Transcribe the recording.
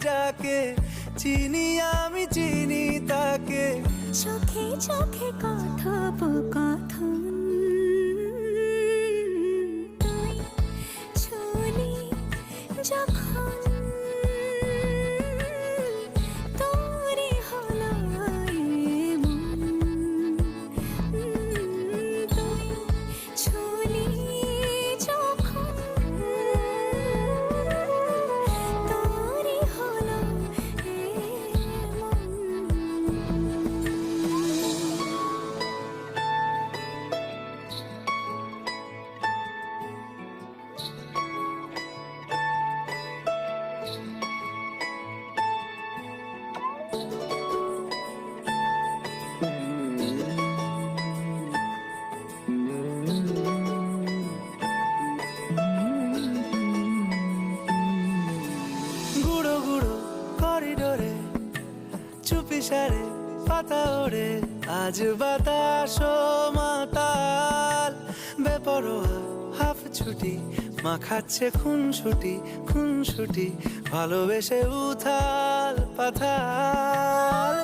যাকে চিনি আমি চিনি তাকে। চোখে চোখে কথোপকথন, তুই ছুলি যখন তোরে হলো এমন, তুই ছুলি যখন তোরে হলো এমন। গুঁড়ো গুঁড়ো করিডোরে চুপি সারে পাতা ওড়ে, আজ বাতাস মাতাল বেপরোয়া হাফ ছুটি, মাখাচ্ছে খুনসুটি ভালোবেসে উথাল পাথাল।